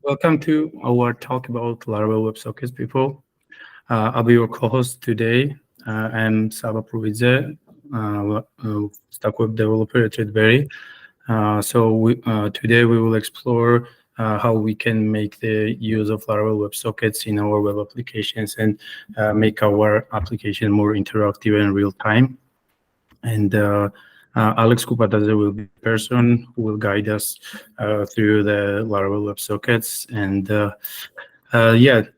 Welcome to our talk about Laravel WebSockets, people. I'll be your co-host today. I'm Saba Providze, Stack Web Developer at Redberry. Today we will explore how we can make the use of Laravel WebSockets in our web applications and make our application more interactive and real-time. And Alex Kupatadze will be the person who will guide us through the Laravel WebSockets. And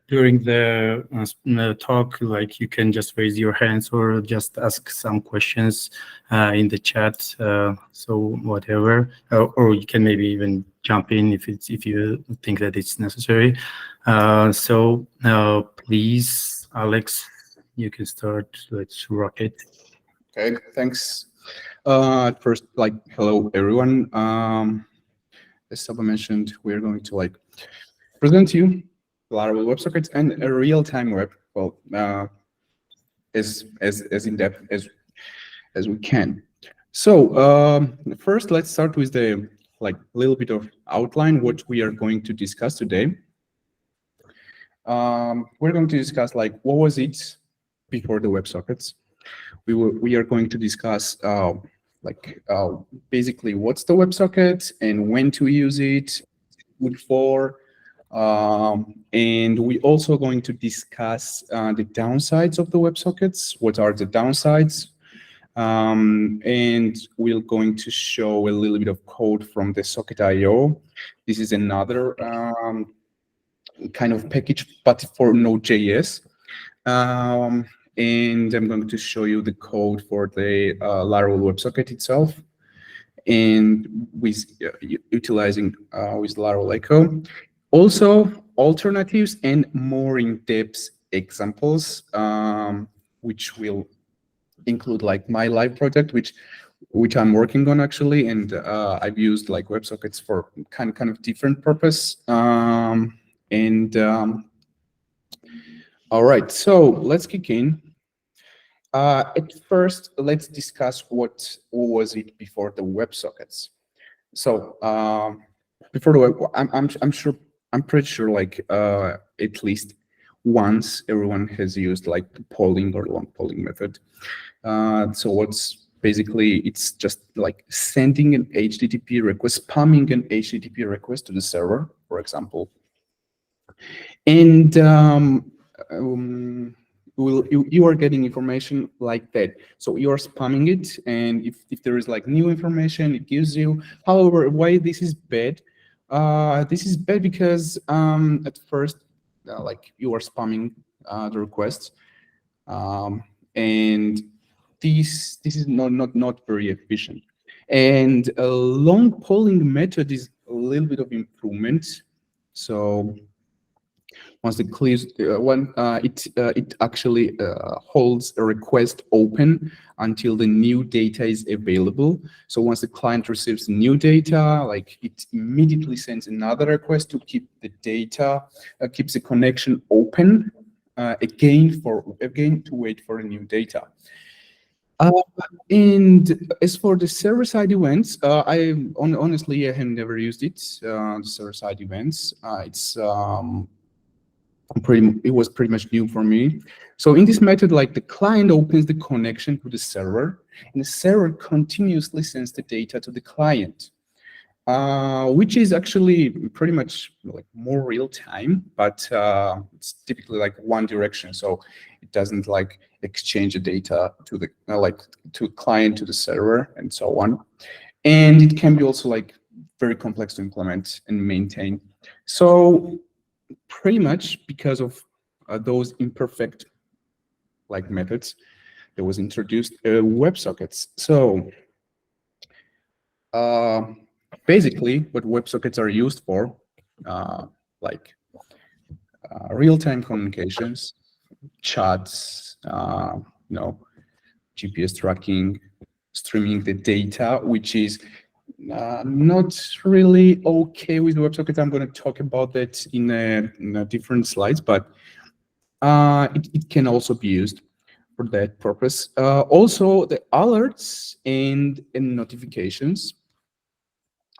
during the talk, like you can just raise your hands or just ask some questions in the chat. So whatever, or you can maybe even jump in if you think that it's necessary. Please, Alex, you can start. Let's rock it. Okay, thanks. First, hello everyone. As Saba mentioned, we're going to present you Laravel WebSockets and a real-time web. Well, as in depth as we can. So first, let's start with the little bit of outline what we are going to discuss today. We're going to discuss what was it before the WebSockets. We are going to discuss basically what's the WebSocket and when to use it, good for, and we also going to discuss the downsides of the WebSockets. What are the downsides? And we're going to show a little bit of code from the Socket.io. This is another kind of package, but for Node.js. And I'm going to show you the code for the Laravel WebSocket itself, and with utilizing with Laravel Echo. Also, alternatives and more in-depth examples, which will include my live project, which I'm working on actually, and I've used WebSockets for kind of different purpose. All right, so let's kick in. At first, let's discuss what was it before the WebSockets. So before the web, I'm pretty sure at least once everyone has used the polling or long polling method. So what's basically, it's just sending an HTTP request, spamming an HTTP request to the server, for example. And you are getting information like that. So you are spamming it, and if there is new information, it gives you. However, why this is bad? This is bad because at first, you are spamming the requests, and this is not very efficient. And a long polling method is a little bit of improvement. So once it clears, it actually holds a request open until the new data is available. So once the client receives new data, it immediately sends another request to keep the data, keeps the connection open again to wait for the new data. And as for the server-side events, honestly I have never used it. The server-side events, it was pretty much new for me. So in this method, the client opens the connection to the server, and the server continuously sends the data to the client, which is actually pretty much more real time, but it's typically one direction. So it doesn't exchange the data to the to client to the server and so on. And it can be also very complex to implement and maintain. So pretty much because of those imperfect methods, there was introduced WebSockets. So basically, what WebSockets are used for, real-time communications, chats, GPS tracking, streaming the data, which is not really okay with WebSockets. I'm going to talk about that in a different slides, but it can also be used for that purpose. Also, the alerts and notifications.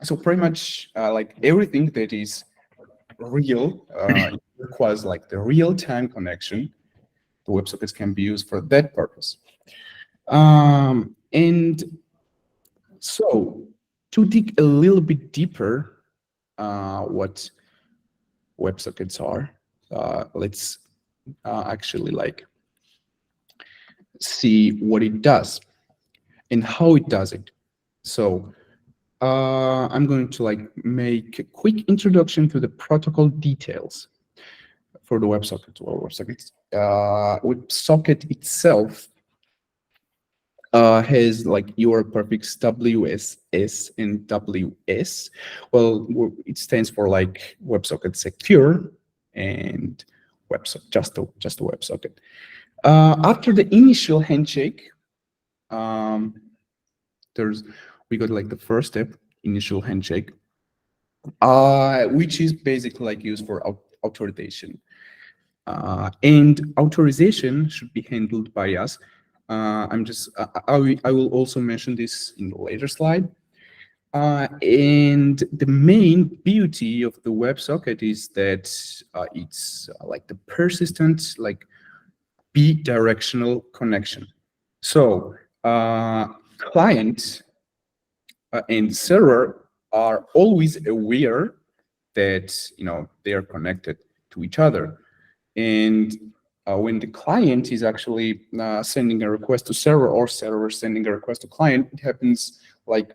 So pretty much everything that is real, it requires like the real-time connection. The WebSockets can be used for that purpose. And so to dig a little bit deeper, what WebSockets are, let's actually like see what it does and how it does it. So I'm going to like make a quick introduction to the protocol details for the WebSocket. Well, WebSocket itself has like URL prefix WSS and WS. Well, it stands for like WebSocket Secure and WebSocket, just a WebSocket. After the initial handshake, we got like the first step, initial handshake, which is basically like used for authorization. And authorization should be handled by us. I will also mention this in the later slide. And the main beauty of the WebSocket is that it's like the persistent, like bidirectional connection. So client and server are always aware that they are connected to each other. And when the client is actually sending a request to server or server sending a request to client, it happens like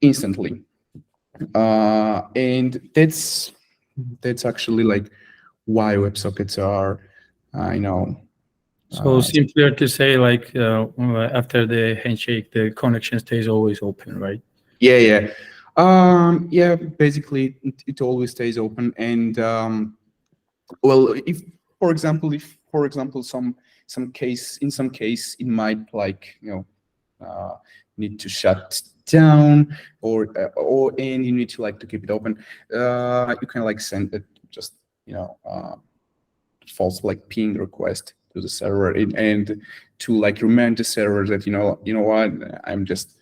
instantly. And that's actually like why WebSockets are, So simpler to say, like after the handshake, the connection stays always open, right? Yeah. Yeah, basically it always stays open. And well, if for example, in some case it might like need to shut down or and you need to like to keep it open, you can like send it just false like ping request to the server and to like remind the server that you know what, I'm just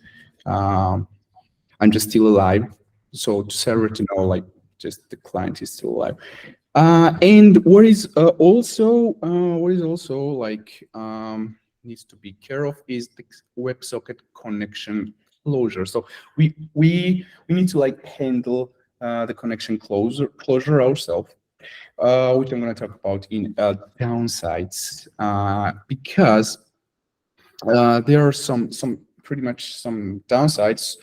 still alive. So to server to know like just the client is still alive. And what is also like needs to be care of is the WebSocket connection closure. So we need to like handle the connection closure ourselves, which I'm going to talk about in downsides, because there are some pretty much some downsides.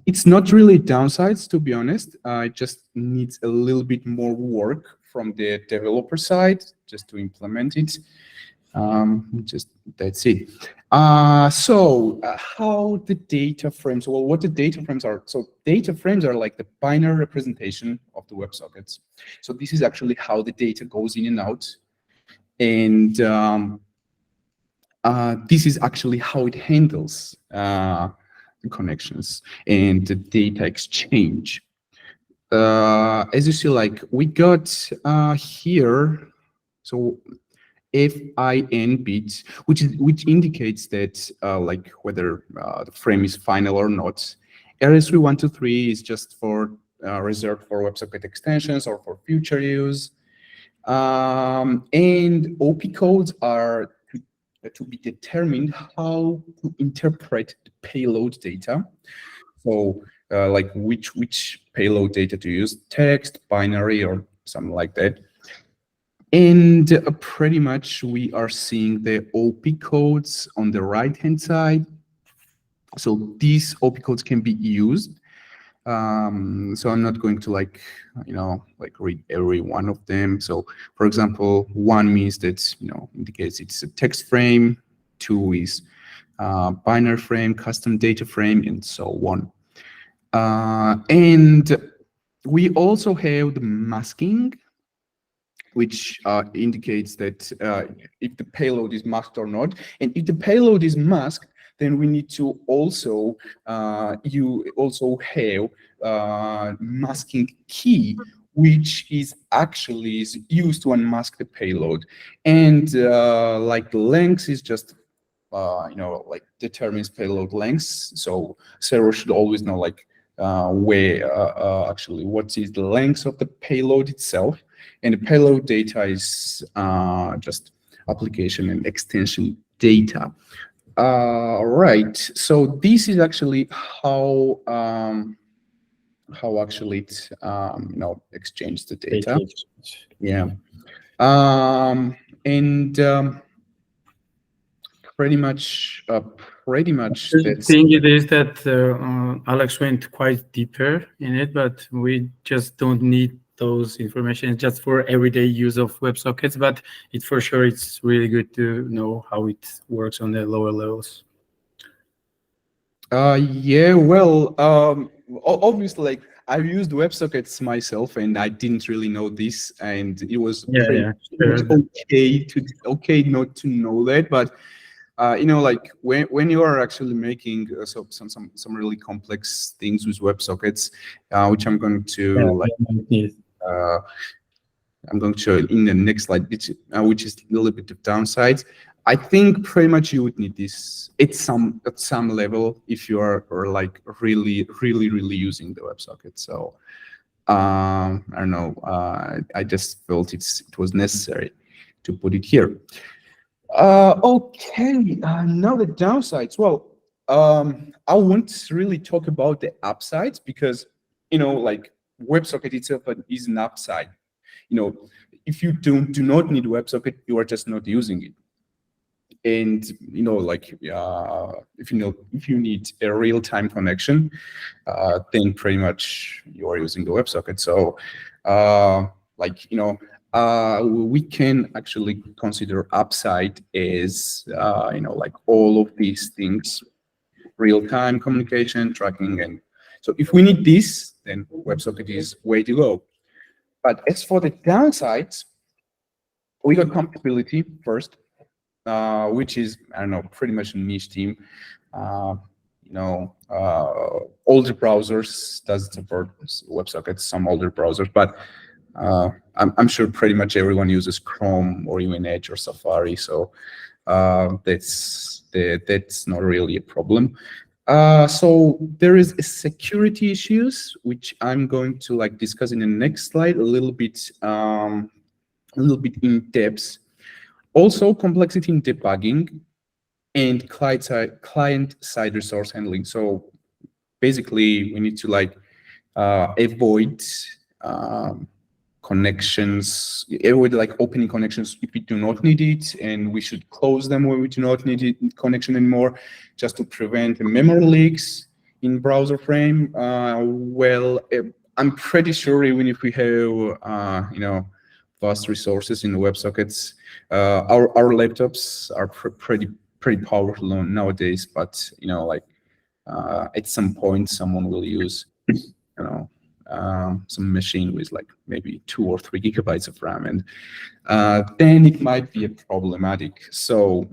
It's not really downsides, to be honest. It just needs a little bit more work from the developer side just to implement it. Just that's it. So how the data frames, well, what the data frames are. So data frames are like the binary representation of the WebSockets. So this is actually how the data goes in and out. And this is actually how it handles the connections and the data exchange. As you see, like we got here, so FIN bit, which indicates that like whether the frame is final or not. RS3123 is just for reserved for WebSocket extensions or for future use. And OP codes are to be determined how to interpret the payload data. So like which payload data to use, text, binary, or something like that. And pretty much we are seeing the OP codes on the right-hand side. So these OP codes can be used. So I'm not going to like read every one of them. So for example, 1 means that indicates it's a text frame, 2 is binary frame, custom data frame, and so on. And we also have the masking, which indicates that if the payload is masked or not. And if the payload is masked, then we need to also you also have masking key, which is actually used to unmask the payload. And like length is just like determines payload length. So server should always know like where actually what is the length of the payload itself, and the payload data is just application and extension data. Right. So this is actually how actually it exchange the data. Yeah. And pretty much The thing it is that Alex went quite deeper in it, but we just don't need those information just for everyday use of WebSockets. But it for sure it's really good to know how it works on the lower levels. Yeah, well, obviously, like I've used WebSockets myself, and I didn't really know this, and it was Sure. okay not to know that, but like when you are actually making some really complex things with WebSockets, which I'm going to I'm going to show in the next slide, which is a little bit of downsides. I think pretty much you would need this at some level if you are like really using the WebSocket. So I don't know. I just felt it was necessary to put it here. Okay. Now the downsides. Well, I won't really talk about the upsides because like WebSocket itself is an upside. If you do not need WebSocket, you are just not using it. And like if you need a real-time connection, then pretty much you are using the WebSocket. So like we can actually consider upside as like all of these things: real-time communication, tracking, and so if we need this, then WebSocket is way to go. But as for the downsides, we got compatibility first, which is, I don't know, pretty much a niche team. Older browsers does support WebSockets, some older browsers, but I'm sure pretty much everyone uses Chrome or even Edge or Safari, so that's not really a problem. So there is a security issues, which I'm going to like discuss in the next slide a little bit in depth. Also, complexity in debugging and client-side resource handling. So basically, we need to like avoid connections, avoid like opening connections if we do not need it, and we should close them when we do not need it connection anymore, just to prevent memory leaks in browser frame. Well, I'm pretty sure even if we have vast resources in the WebSockets, our laptops are pretty powerful nowadays, but like at some point someone will use some machine with like maybe 2 or 3 gigabytes of RAM, and then it might be a problematic. So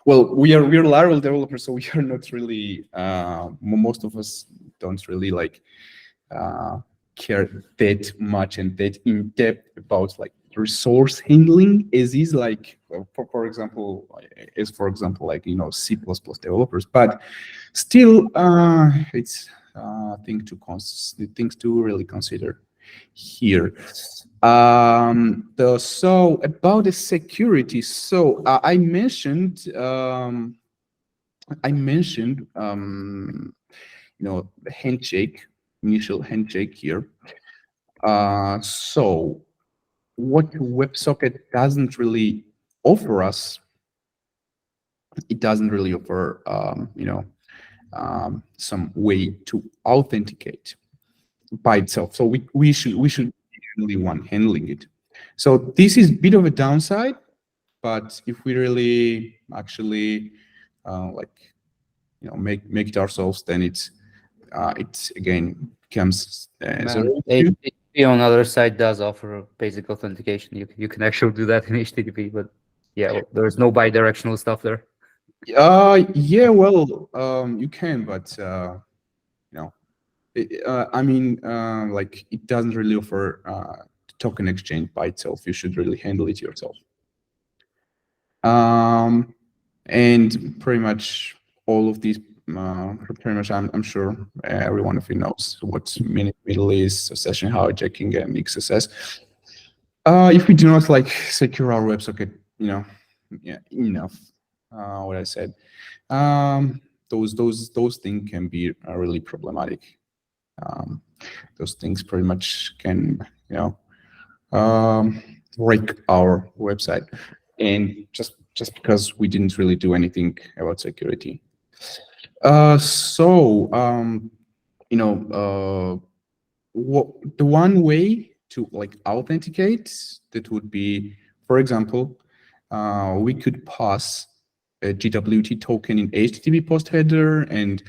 well, we are Laravel developers, so we are not really most of us don't really like care that much and that in depth about like resource handling as is like for example like C++ developers, but still it's things to really consider here. So about the security, so I mentioned the handshake, initial handshake here. So what WebSocket doesn't really offer us, it doesn't really offer some way to authenticate by itself. So we should really one handling it. So this is a bit of a downside, but if we really actually make it ourselves, then it's again comes as HTTP on the other side does offer basic authentication. You can actually do that in HTTP, but yeah, well, there's no bi-directional stuff there. Yeah, well, you can, but I mean, like it doesn't really offer token exchange by itself. You should really handle it yourself. And pretty much all of these, pretty much, I'm sure every one of you knows what middle is, session hijacking, and XSS. If we do not like secure our WebSocket, enough, what I said, those things can be really problematic. Those things pretty much can, break our website, and just because we didn't really do anything about security. The one way to like authenticate, that would be, for example, we could pass a GWT token in HTTP post header, and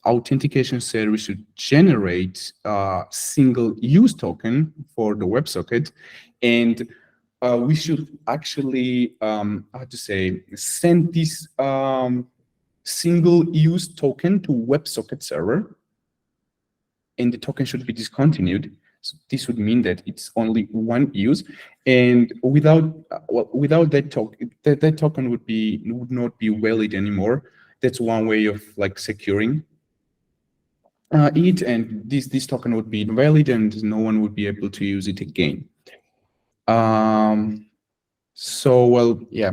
authentication service should generate a single use token for the WebSocket, and we should actually send this single use token to WebSocket server, and the token should be discontinued. So this would mean that it's only one use, and without that token, that token would not be valid anymore. That's one way of like securing it, and this token would be invalid, and no one would be able to use it again. So, well, yeah,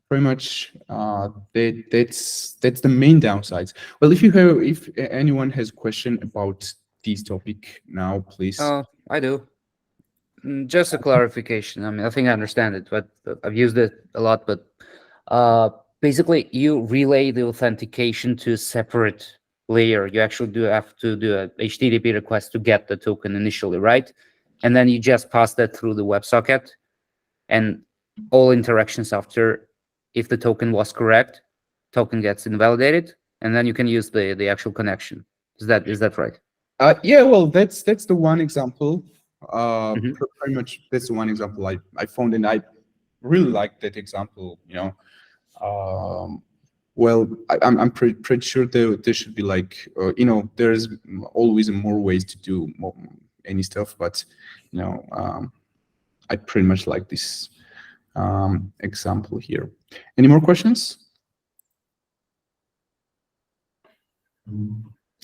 pretty much that's the main downsides. Well, if anyone has a question about this topic now, please. I do. Just a clarification. I mean, I think I understand it, but I've used it a lot. But basically, you relay the authentication to a separate layer. You actually do have to do a HTTP request to get the token initially, right? And then you just pass that through the WebSocket, and all interactions after, if the token was correct, token gets invalidated, and then you can use the actual connection. Is that right? Yeah, well, that's the one example. Pretty much that's the one example I found, and I really like that example. Well, I'm pretty sure there should be like there's always more ways to do any stuff, but I pretty much like this example here. Any more questions?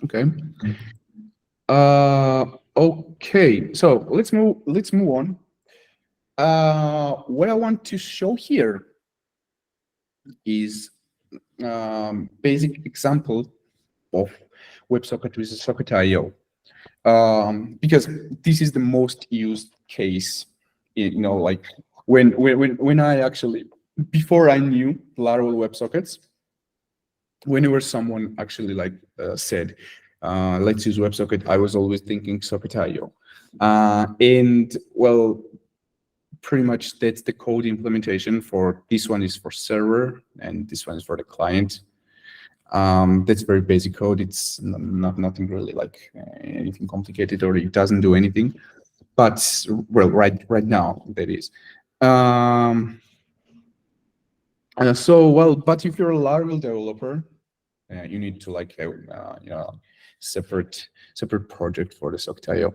Okay. Okay, so let's move on. What I want to show here is basic example of WebSocket with Socket.io, because this is the most used case. Like when I actually, before I knew Laravel WebSockets, whenever someone actually said, let's use WebSocket, I was always thinking Socket.io. And well, pretty much that's the code implementation for this one is for server, and this one is for the client. That's very basic code. It's nothing really like anything complicated, or it doesn't do anything. But well, right now that is. But if you're a Laravel developer, you need to like have separate project for the Socket.io.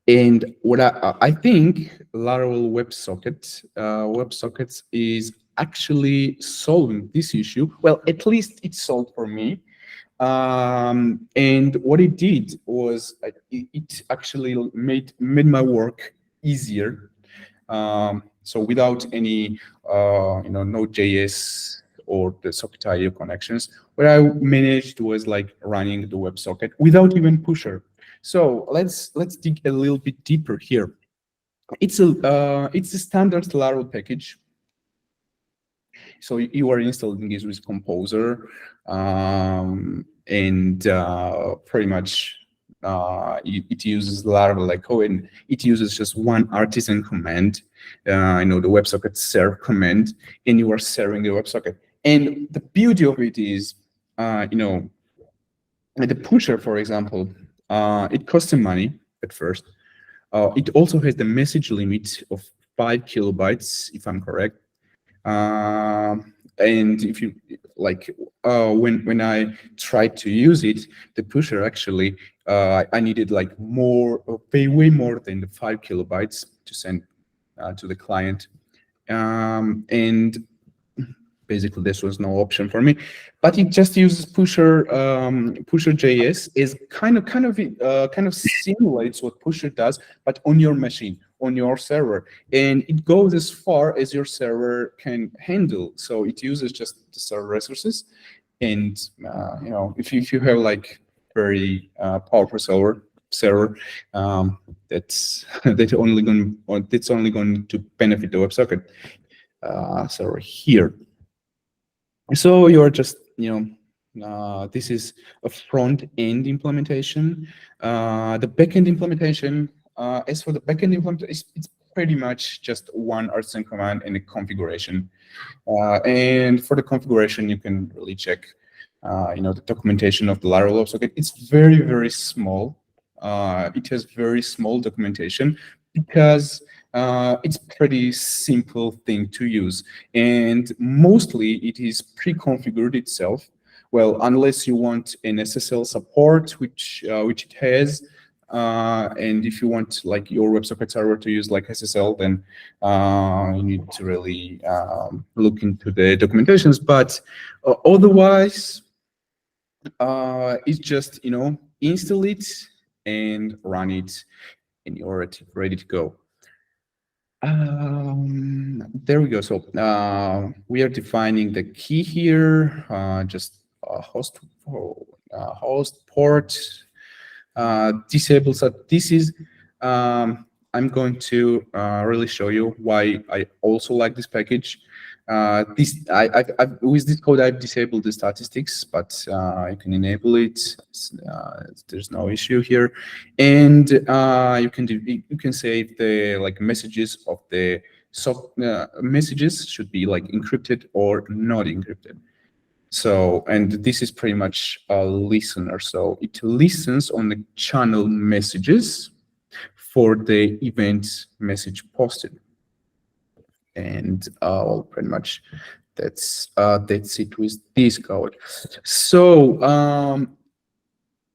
And what I think Laravel WebSockets is actually solving this issue. Well, at least it's solved for me. And what it did was it actually made my work easier. So without any Node.js or the Socket.io connections, what I managed was like running the WebSocket without even pusher. So let's dig a little bit deeper here. It's a standard Laravel package. So you are installing this with Composer, and pretty much it uses Laravel echo, and it uses just one artisan command, the WebSocket serve command, and you are serving the WebSocket. And the beauty of it is, the pusher, for example, it costs some money at first. It also has the message limit of 5 kilobytes, if I'm correct. And if you like, when I tried to use it, the pusher actually, I needed like way more than the 5 kilobytes to send to the client. And basically this was no option for me, but it just uses pusher.js is kind of simulates what pusher does, but on your machine, on your server, and it goes as far as your server can handle. So it uses just the server resources, and if you have like very powerful server, that's that's only going to benefit the WebSocket server here. So you're just, this is a front-end implementation. The back-end implementation, as for the back-end implementation, it's pretty much just one artisan command and a configuration. And for the configuration, you can really check, the documentation of the Laravel WebSocket. It's very, very small. It has very small documentation because it's pretty simple thing to use, and mostly it is pre-configured itself. Well, unless you want an SSL support, which it has, and if you want like your WebSocket server to use like SSL, then you need to really look into the documentations. But otherwise, it's just install it and run it, and you're ready to go. There we go. So we are defining the key here. Just host port disable. So this is I'm going to really show you why I also like this package. With this code I've disabled the statistics, but you can enable it. There's no issue here, and you can save the messages of the messages should be like encrypted or not encrypted. So, and this is pretty much a listener. So it listens on the channel messages for the event message posted. And pretty much that's it with this code. So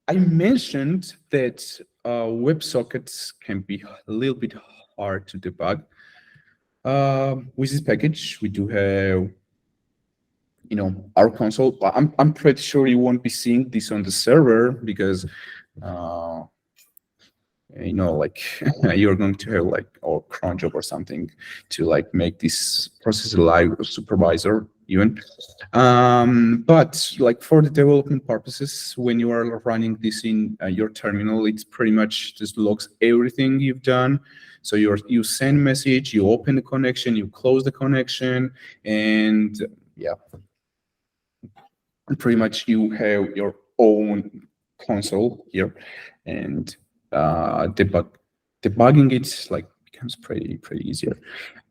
I mentioned that WebSockets can be a little bit hard to debug. With this package, we do have our console. I'm pretty sure you won't be seeing this on the server because you're going to have or cron job or something to make this process live supervisor even. But for the development purposes, when you are running this in your terminal, it's pretty much just logs everything you've done. So you send message, you open the connection, you close the connection, and yeah, pretty much you have your own console here, and debugging it becomes pretty easier.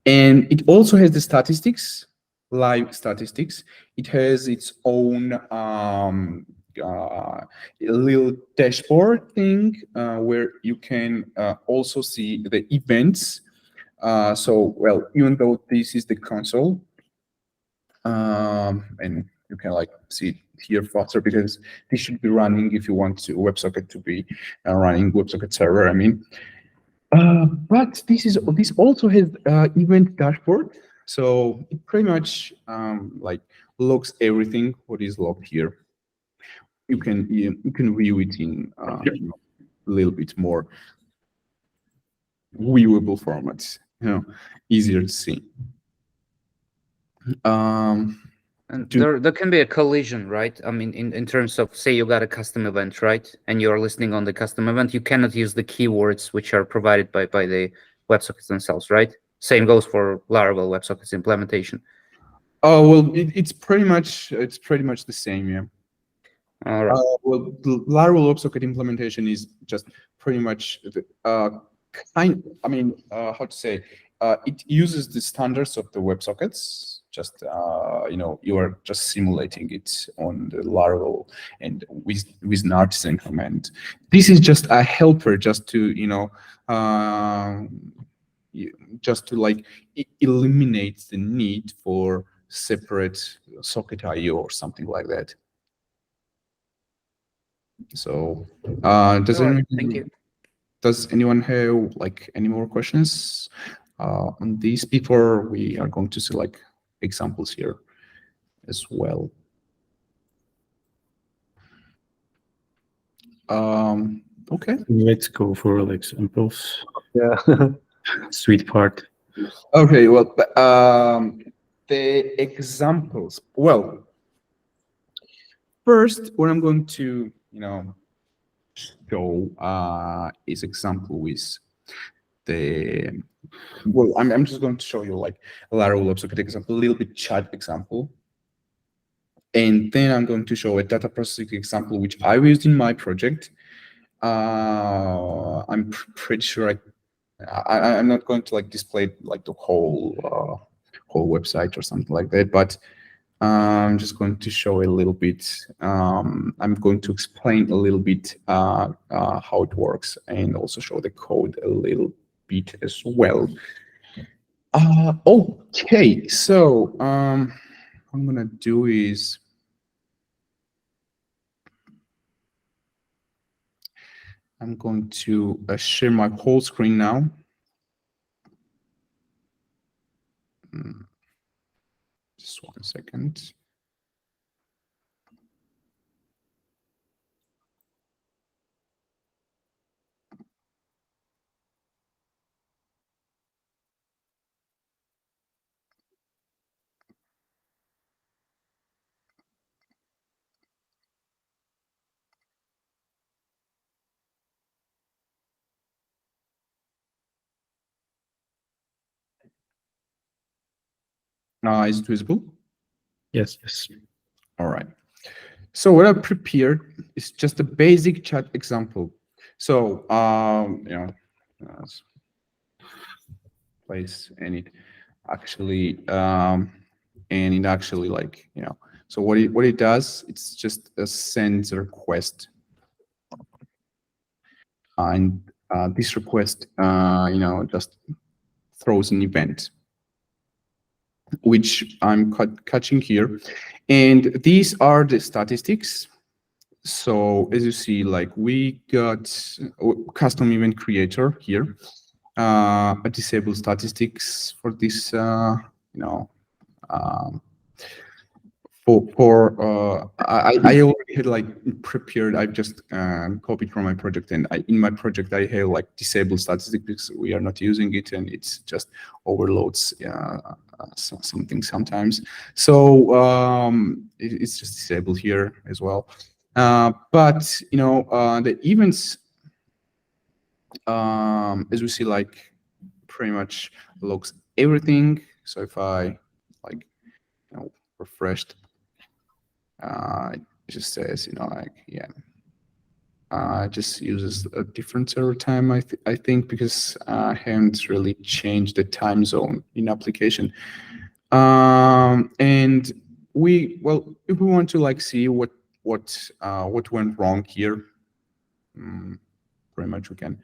And it also has the statistics, live statistics. It has its own little dashboard thing where you can also see the events. So, well, even though this is the console, and you can see it here faster because this should be running if you want to WebSocket to be running WebSocket server. I mean, but this also has event dashboard, so it pretty much logs everything what is logged here. You can view it in a little bit more viewable formats, easier to see. And there can be a collision, right? I mean, in terms of, say you got a custom event, right? And you're listening on the custom event, you cannot use the keywords which are provided by the WebSockets themselves, right? Same goes for Laravel WebSockets implementation. Oh, well, it's pretty much the same, yeah. All right. Well, the Laravel WebSocket implementation is just pretty much how to say, it uses the standards of the WebSockets. Just you are just simulating it on the Laravel and with an artisan command. This is just a helper, just to eliminate the need for separate socket IO or something like that. So does anyone have any more questions on these before we are going to see examples here? as well. Okay. Let's go for like examples. Yeah. Sweet part. Okay. Well, the examples. Well, first, what I'm going to, show is example with the. Well, I'm just going to show you like a Laravel WebSocket example, a little bit chat example. And then I'm going to show a data processing example, which I used in my project. I'm pretty sure I'm not going to like display like the whole website or something like that, but I'm just going to show a little bit. I'm going to explain a little bit how it works and also show the code a little bit as well. Okay, so what I'm gonna do is I'm going to share my whole screen now. Just 1 second. Is it visible? Yes, yes. All right. So what I prepared is just a basic chat example. So place and it actually like So what it does, it's just sends a request, and this request just throws an event, which I'm catching here, and these are the statistics. So as you see, like we got custom event creator here, a disable statistics for this, I already had like prepared. I've just copied from my project, and in my project I have like disabled statistics because we are not using it, and it's just overloads something sometimes. So it's just disabled here as well. But the events, as we see, like pretty much logs everything. So if I like refreshed, it just says just uses a different server time, I think, because I haven't really changed the time zone in application. And if we want to like see what went wrong here, pretty much we can.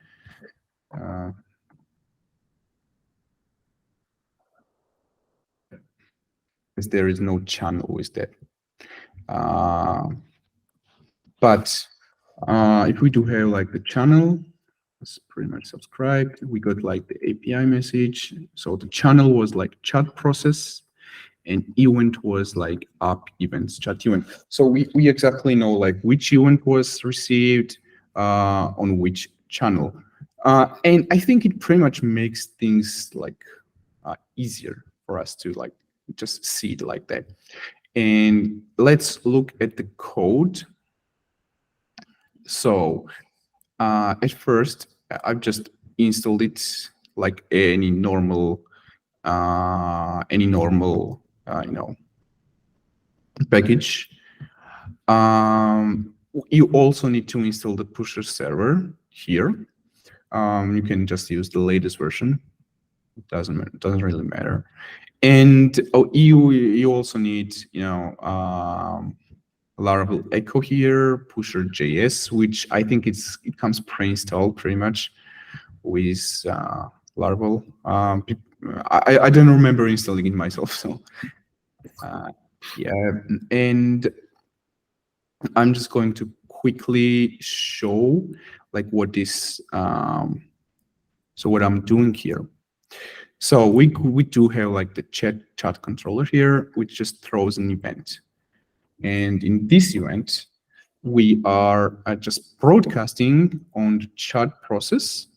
Because there is no channel with that. But if we do have like the channel, it's pretty much subscribed. We got like the API message. So the channel was like chat process, and event was like app events, chat event. So we exactly know like which event was received on which channel. And I think it pretty much makes things like easier for us to like just see it like that. And let's look at the code. So at first, I've just installed it like any normal package. You also need to install the pusher server here. You can just use the latest version. It doesn't really matter. And you also need Laravel Echo here, pusher JS, which I think it comes pre-installed pretty much with Laravel. I don't remember installing it myself, so yeah. And I'm just going to quickly show like what this. So what I'm doing here. So we do have like the chat controller here, which just throws an event. And in this event, we are just broadcasting on the chat process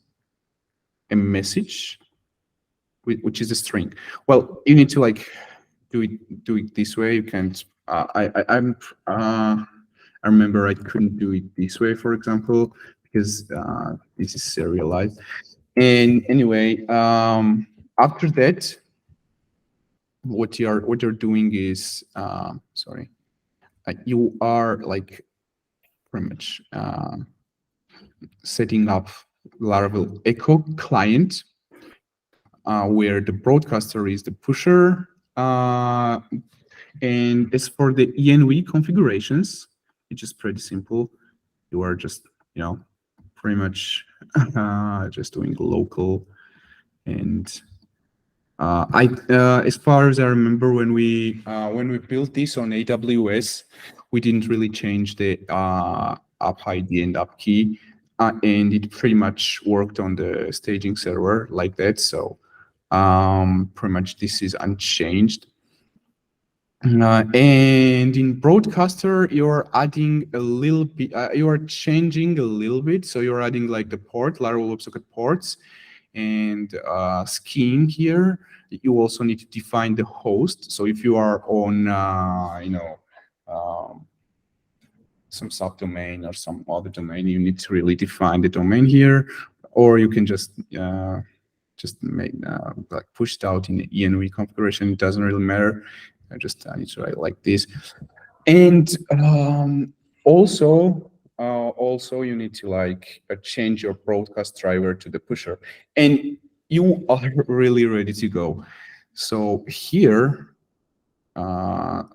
a message, which is a string. Well, you need to like do it this way. You can't. I remember I couldn't do it this way, for example, because this is serialized. And anyway, after that, what you're doing is sorry, you are like pretty much setting up Laravel Echo client, where the broadcaster is the pusher. And as for the env configurations, it's just pretty simple. You are just, pretty much just doing local. And as far as I remember, when we built this on AWS, we didn't really change the app ID and app key, and it pretty much worked on the staging server like that. So pretty much this is unchanged. And in broadcaster, you're adding a little bit. You are changing a little bit. So you're adding like the port, Laravel WebSocket ports, and scheme here. You also need to define the host. So if you are on, some subdomain or some other domain, you need to really define the domain here, or you can just make like pushed out in the env configuration. It doesn't really matter. I just need to write like this. And also you need to like change your broadcast driver to the pusher, and you are really ready to go. So here, so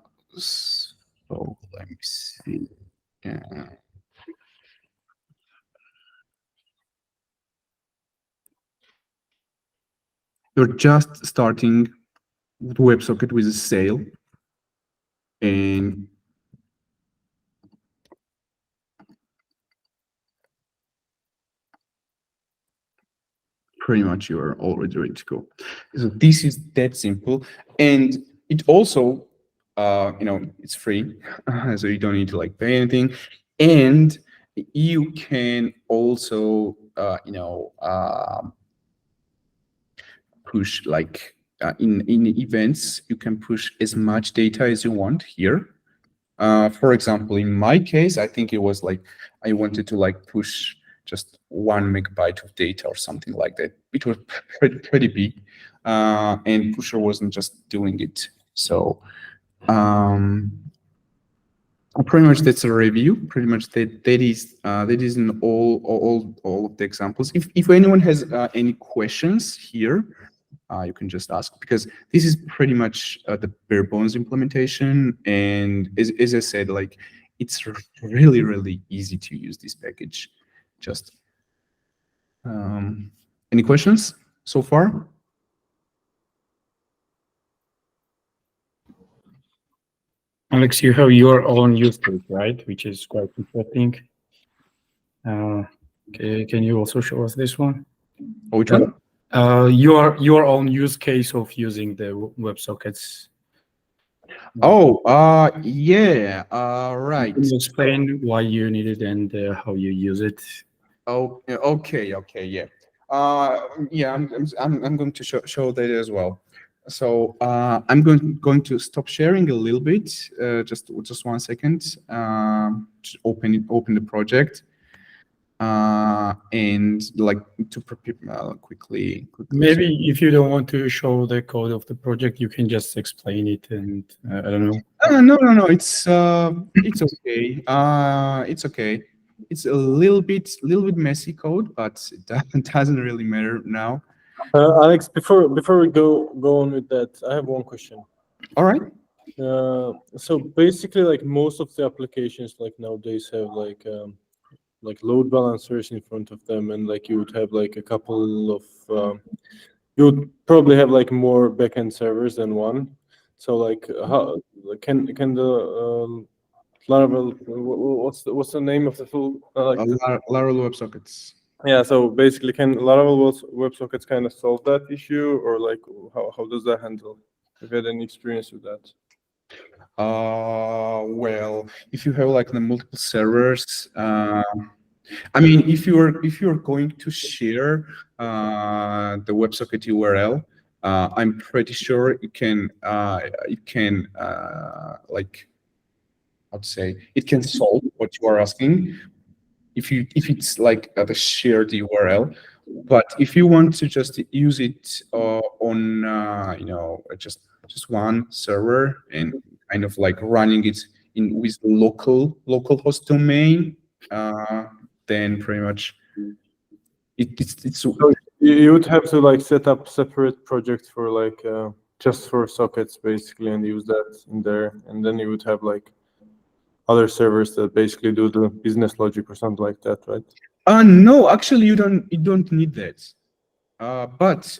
let me see. You're just starting WebSocket with a sail, and pretty much you are already ready to go. So this is that simple, and it also, it's free, so you don't need to like pay anything, and you can also, push like in events. You can push as much data as you want here. For example, in my case, I think it was like I wanted to like push just 1 megabyte of data or something like that. It was pretty big, and pusher wasn't just doing it. So pretty much that's a review. Pretty much that is in all of the examples. If anyone has any questions here, you can just ask, because this is pretty much the bare bones implementation. And as I said, like it's really, really easy to use this package. Just any questions so far? Alex, you have your own use case, right? Which is quite interesting. Can you also show us this one? Which one? Your own use case of using the WebSockets. Oh, yeah. Right. Can you explain why you need it and how you use it? Oh, okay, yeah. Yeah, I'm going to show that as well. So I'm going to stop sharing a little bit. Just 1 second. Just open the project. And like to prepare quickly. Maybe if you don't want to show the code of the project, you can just explain it, and I don't know. No. It's okay. It's okay. It's a little bit messy code, but it doesn't really matter now. Alex, before we go on with that, I have one question. All right. So basically, like most of the applications, like nowadays, have like load balancers in front of them, and like you would have like a couple of you would probably have like more backend servers than one. So like how can the Laravel, what's the name of the full Laravel WebSockets. Yeah, so basically, can Laravel WebSockets kind of solve that issue, or like how does that handle? Have you had any experience with that? Well, if you have like the multiple servers, I mean, if you're going to share the WebSocket URL, I'm pretty sure it can like how to say, it can solve what you are asking if it's like the shared URL. But if you want to just use it on just one server and kind of like running it in with localhost domain, then pretty much it's So you would have to like set up separate projects for like just for sockets basically, and use that in there, and then you would have like other servers that basically do the business logic or something like that, right? no, actually you don't need that. But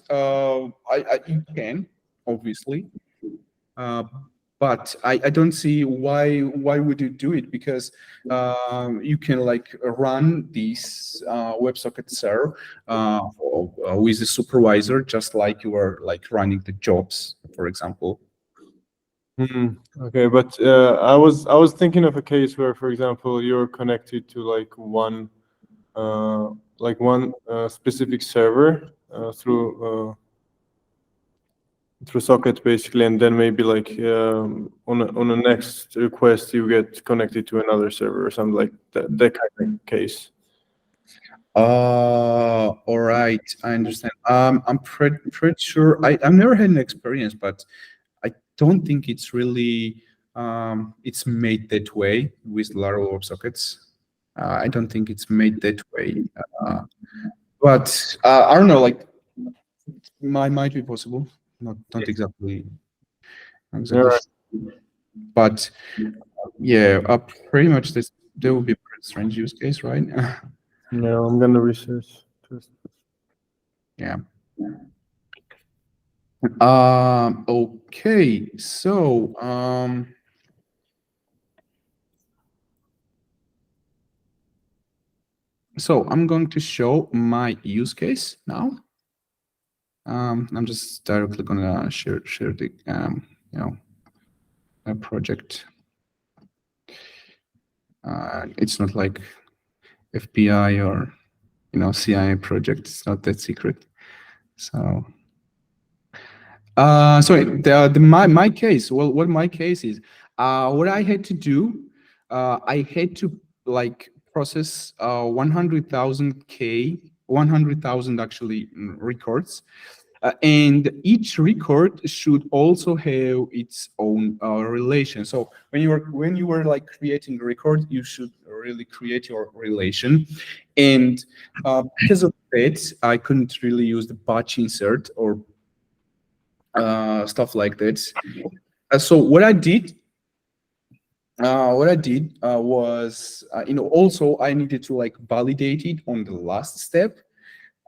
you can obviously, but I don't see why would you do it, because you can like run this WebSocket server with a supervisor, just like you are like running the jobs, for example. Okay, but I was thinking of a case where, for example, you're connected to like one specific server through socket basically, and then maybe like on a next request you get connected to another server or something like that kind of case. All right, I understand. I'm pretty sure I've never had an experience, but I don't think it's really it's made that way with Laravel WebSockets. I don't think it's made that way. But I don't know, like might be possible. Not exactly. Yeah. But yeah, pretty much this. There will be a pretty strange use case, right? No, I'm gonna research. Yeah. Okay. So I'm going to show my use case now. I'm just directly gonna share the a project. It's not like FBI or CIA project. It's not that secret. So sorry, my case. Well, what my case is, what I had to do, I had to like process 100,000 actually records. And each record should also have its own relation. So when you were like creating a record, you should really create your relation. And because of that, I couldn't really use the batch insert or stuff like that. So what I did was, also I needed to like validate it on the last step.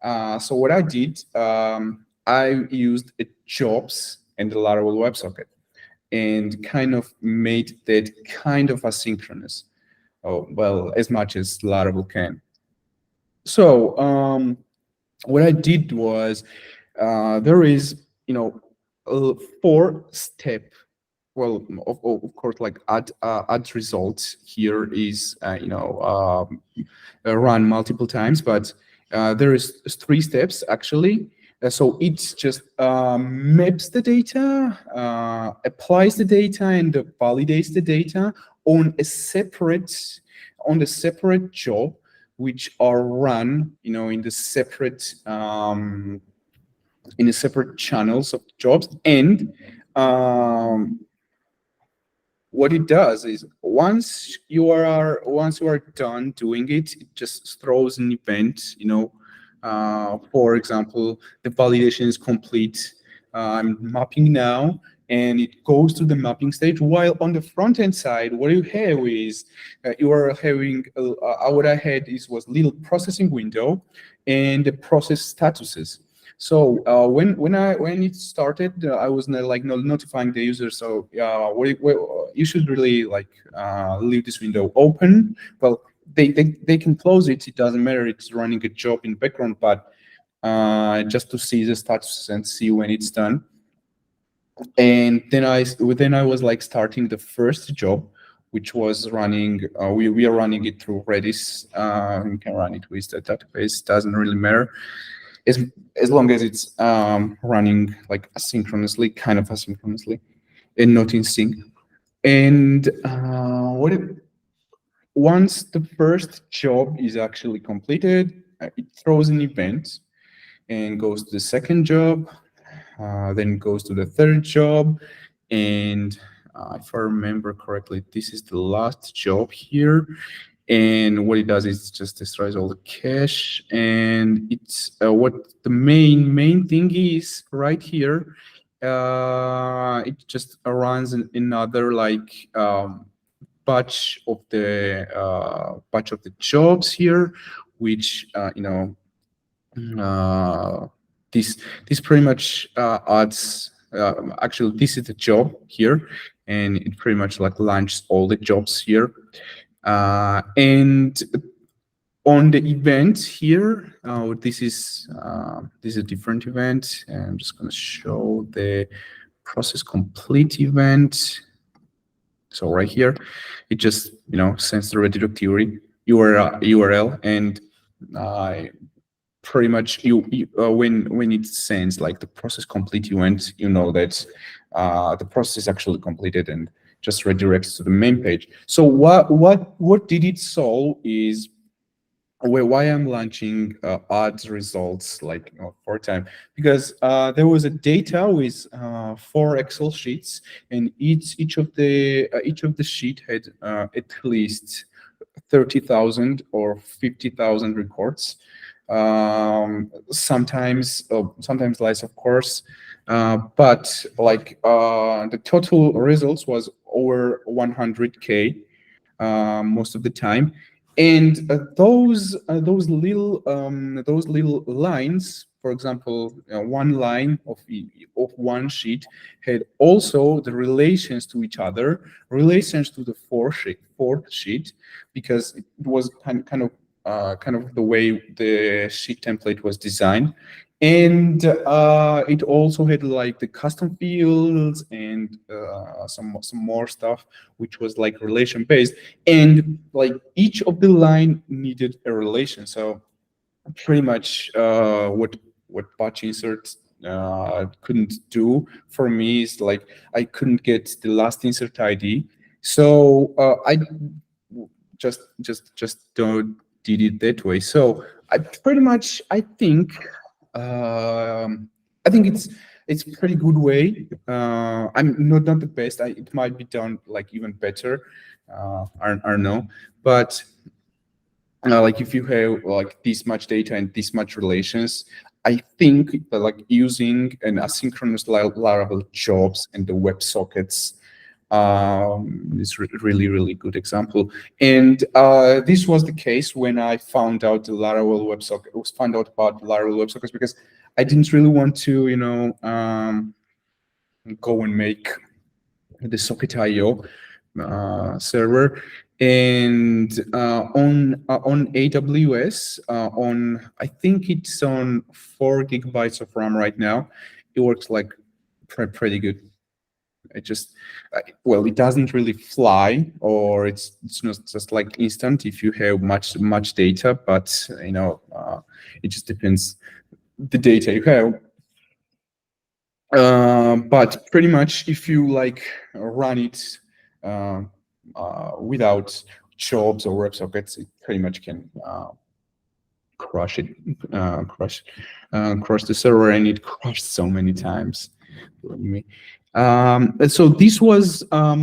So what I did, I used jobs and the Laravel WebSocket and kind of made that kind of asynchronous. Oh, well, as much as Laravel can. So what I did was, there is, 4-step. Well, of course, like add result here is, run multiple times, but there is 3 steps actually. So it just maps the data, applies the data, and validates the data on a separate job, which are run, in the separate channels of jobs. And what it does is once you are done doing it, it just throws an event. For example, the validation is complete. I'm mapping now, and it goes to the mapping stage. While on the front end side, what you have is you are having what I had was little processing window and the process statuses. So when it started, I was notifying the user. So you should really like leave this window open. Well, they can close it. It doesn't matter. It's running a job in background, but just to see the status and see when it's done. And then I was like starting the first job, which was running. We are running it through Redis. You can run it with the database. Doesn't really matter, as long as it's running like asynchronously, kind of asynchronously, and not in sync. And once the first job is actually completed, it throws an event and goes to the second job, then goes to the third job, and if I remember correctly, this is the last job here. And what it does is just destroys all the cache. And it's what the main thing is right here. It just runs another like batch of the jobs here, which this pretty much adds. Actually, this is the job here, and it pretty much like launches all the jobs here. And on the event here, this is a different event. I'm just going to show the process complete event. So right here, it just sends the redirectory URL, and pretty much when it sends like the process complete event, you know that the process is actually completed and just redirects to the main page. So what did it solve is why I'm launching add results like 4 times, because there was a data with 4 Excel sheets, and each of the sheet had at least 30,000 or 50,000 records. Sometimes less, of course, but like the total results was over 100K most of the time. And those little lines, for example, one line of one sheet had also the relations to each other, relations to the fourth sheet, because it was kind of the way the sheet template was designed. And it also had like the custom fields and some more stuff, which was like relation based, and like each of the line needed a relation. So pretty much what batch insert couldn't do for me is like I couldn't get the last insert ID. So I just don't did it that way. So I think it's a pretty good way. I'm not the best. It might be done like even better. I don't know, but like if you have like this much data and this much relations, I think that like using an asynchronous Laravel jobs and the WebSockets is really good example. And this was the case when I found out the Laravel WebSocket. Found out about Laravel WebSockets because I didn't really want to, go and make the Socket.io server. And on AWS, I think it's on 4 gigabytes of RAM right now. It works like pretty good. It just it doesn't really fly, or it's not just like instant if you have much data, but it just depends the data you have. But pretty much if you like run it without jobs or WebSockets, it pretty much can crush the server, and it crashed so many times. So this was I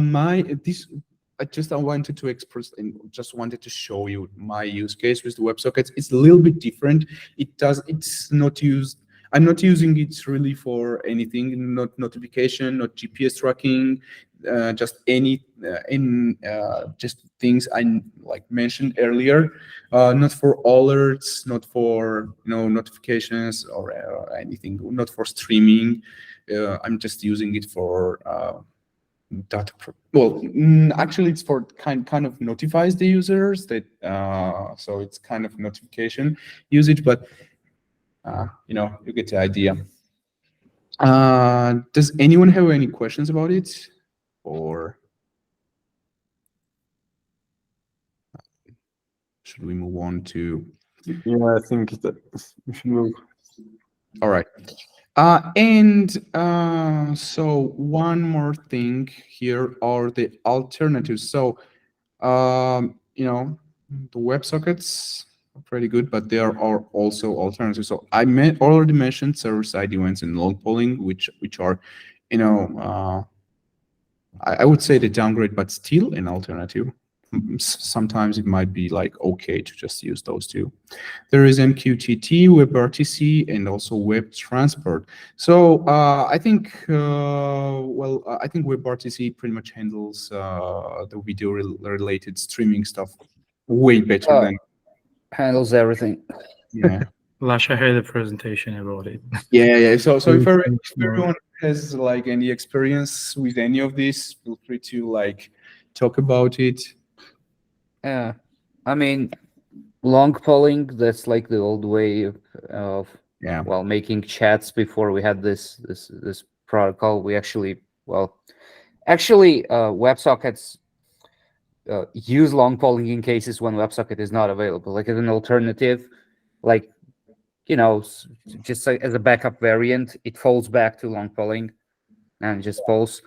wanted to express and just wanted to show you my use case with the WebSockets. It's a little bit different. It's not used. I'm not using it really for anything, not notification, not GPS tracking, just just things I like mentioned earlier. Not for alerts, not for notifications or anything, not for streaming. I'm just using it for actually, it's for kind of notifies the users that so it's kind of notification usage, but you get the idea. Does anyone have any questions about it, or should we move on to? Yeah, I think that we should move. All right. So one more thing here are the alternatives. So, the WebSockets are pretty good, but there are also alternatives. So I already mentioned server-side events and log polling, which are, I would say the downgrade, but still an alternative. Sometimes it might be like okay to just use those two. There is MQTT, WebRTC, and also Web Transport. So I think I think WebRTC pretty much handles the video related streaming stuff way better than handles everything. yeah. Lasha had a presentation about it. Yeah. So if everyone has like any experience with any of this, feel free to like talk about it. Yeah, I mean, long polling, that's like the old way of making chats before we had this protocol. We actually WebSockets use long polling in cases when WebSocket is not available, like as an alternative, like just like as a backup variant, it falls back to long polling and just polls.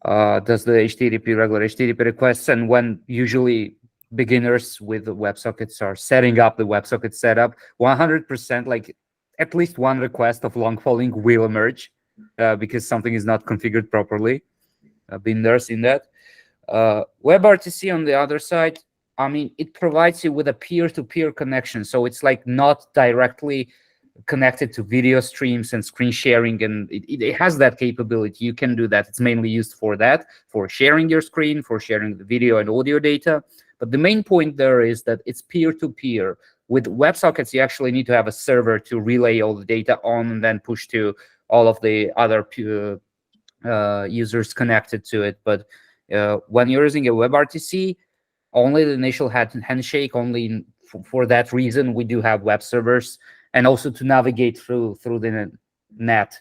Does the regular HTTP requests, and when usually beginners with the WebSockets are setting up the WebSocket setup, 100%, like at least one request of long polling will emerge because something is not configured properly. I've been there, seen that. WebRTC on the other side, I mean, it provides you with a peer-to-peer connection, so it's like not directly connected to video streams and screen sharing, and it has that capability. You can do that. It's mainly used for that, for sharing your screen, for sharing the video and audio data. But the main point there is that it's peer-to-peer. With WebSockets, you actually need to have a server to relay all the data on and then push to all of the other users connected to it. But when you're using a WebRTC, only the initial handshake, only for that reason, we do have web servers, and also to navigate through the net.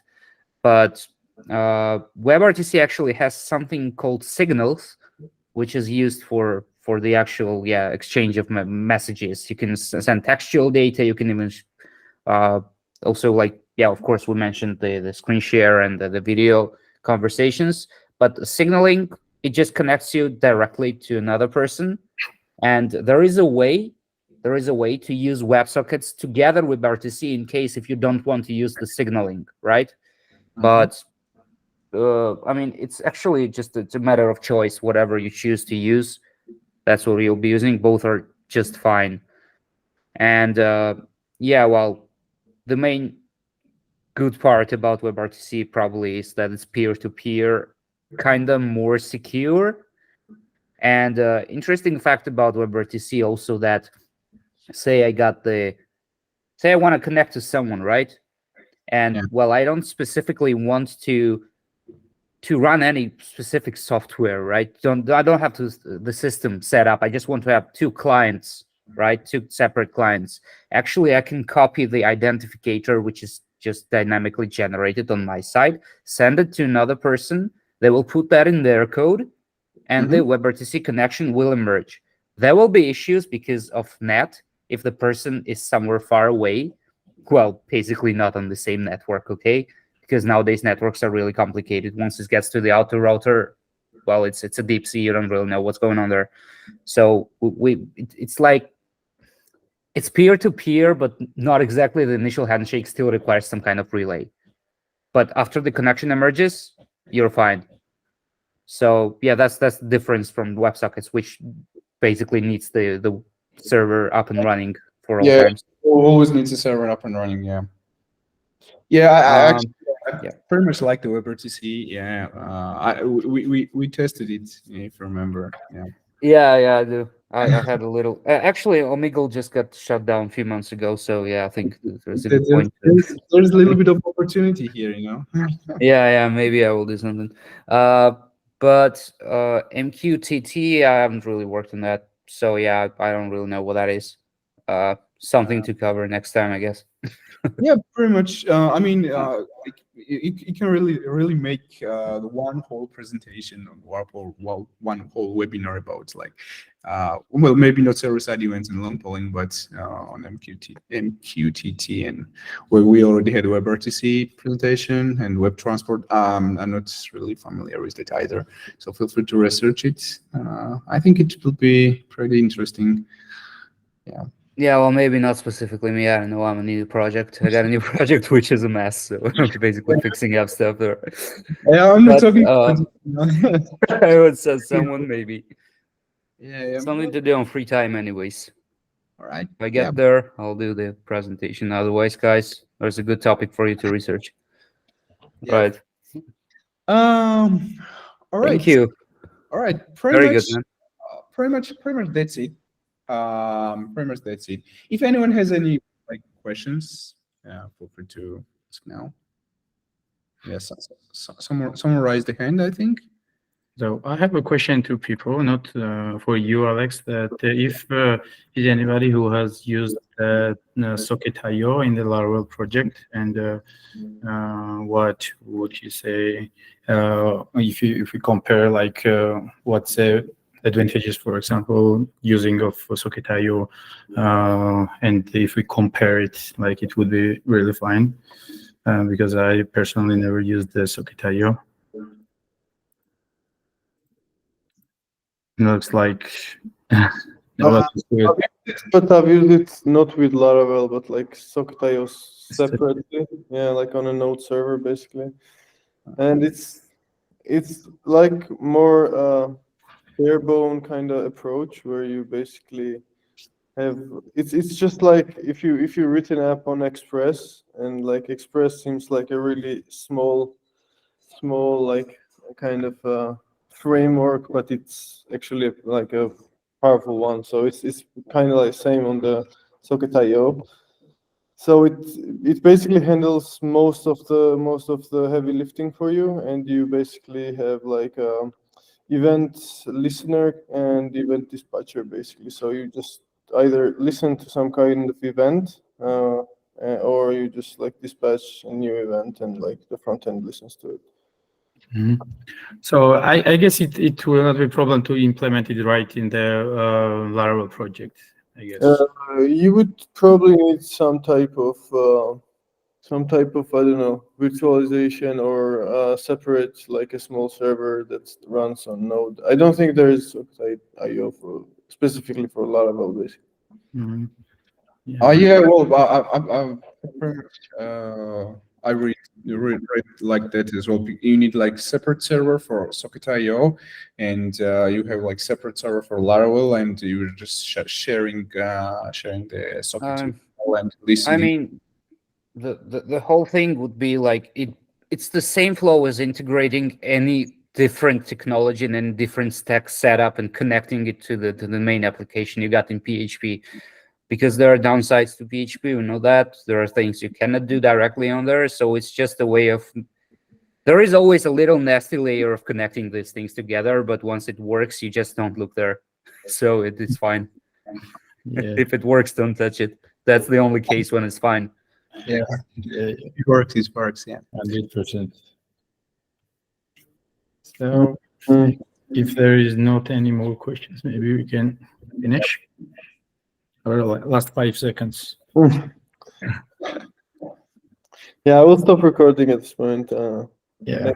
But WebRTC actually has something called signals, which is used for the actual exchange of messages. You can send textual data. You can even also of course we mentioned the screen share and the video conversations. But signaling, it just connects you directly to another person, and there is a way to use WebSockets together with RTC in case if you don't want to use the signaling, right? But I mean, it's actually just it's a matter of choice. Whatever you choose to use, that's what you'll be using. Both are just fine. And the main good part about WebRTC probably is that it's peer-to-peer, kind of more secure. And interesting fact about WebRTC also that say I want to connect to someone, right? And I don't specifically want to run any specific software, right? I don't have the system set up. I just want to have two clients, right? Two separate clients. Actually, I can copy the identificator, which is just dynamically generated on my side, send it to another person. They will put that in their code, and the WebRTC connection will emerge. There will be issues because of net. If the person is somewhere far away, basically not on the same network, okay? Because nowadays networks are really complicated. Once it gets to the outer router, it's a deep sea. You don't really know what's going on there. So it's like it's peer-to-peer, but not exactly. The initial handshake still requires some kind of relay. But after the connection emerges, you're fine. So that's the difference from WebSockets, which basically needs the server up and running for all times. Always needs a server up and running. I actually pretty much like the WebRTC. We tested it, if you remember. I do. I had a little. Actually, Omegle just got shut down a few months ago, so I think there's a point. There's a little bit of opportunity here, Maybe I will do something. But MQTT, I haven't really worked on that. So yeah, I don't really know what that is. Something to cover next time, I guess. Yeah, pretty much. I mean, you can really make the one whole presentation or one whole webinar about like, well, maybe not server-side events and long polling, but on MQTT, and where we already had WebRTC presentation and web transport. I'm not really familiar with that either, so feel free to research it. I think it will be pretty interesting. Yeah. Yeah, well, maybe not specifically me. I don't know. I'm a new project. I got a new project, which is a mess. So I'm basically fixing up stuff there. Yeah, I'm not But, talking. I would say someone maybe Yeah. something to do on free time, anyways. All right. If I get there, I'll do the presentation. Otherwise, guys, there's a good topic for you to research. Yeah. Right. All right. Thank you. All right. Very good, man. Pretty much that's it. Pretty much that's it. If anyone has any like questions, feel free to ask now. Yes, someone raised the hand, I think. So I have a question to people, not for you, Alex, that if is anybody who has used Socket.io in the Laravel project, and what would you say if you compare like what's the advantages, for example, using of Socket.io, and if we compare it, like it would be really fine, because I personally never used the Socket.io. Looks like But I've used it not with Laravel, but like Socket.io separately. Yeah, like on a node server basically. And it's like more bare-bone kind of approach where you basically have it's just like if you write an app on Express, and like Express seems like a really small like kind of framework, but it's actually like a powerful one. So it's kind of like same on the Socket.io. So it basically handles most of the heavy lifting for you, and you basically have like event listener and event dispatcher basically. So you just either listen to some kind of event, or you just like dispatch a new event, and like the front end listens to it. Mm-hmm. So I guess it will not be a problem to implement it right in the Laravel project, I guess. You would probably need some type of I don't know, virtualization or separate like a small server that runs on Node. I don't think there is IO for specifically for Laravel basically. Mm-hmm. Yeah. Well, I read like that as well. You need like separate server for Socket.io, and you have like separate server for Laravel, and you're just sharing the Socket and listening. I mean, the whole thing would be like it's the same flow as integrating any different technology and then different stack setup and connecting it to the main application you got in PHP. Because there are downsides to PHP, we know that. There are things you cannot do directly on there. So it's just a way of, there is always a little nasty layer of connecting these things together, but once it works, you just don't look there. So it's fine. Yeah. If it works, don't touch it. That's the only case when it's fine. Yeah, it works, yeah. 100%. So if there is not any more questions, maybe we can finish. Or last 5 seconds. Yeah, I will stop recording at this point. Yeah.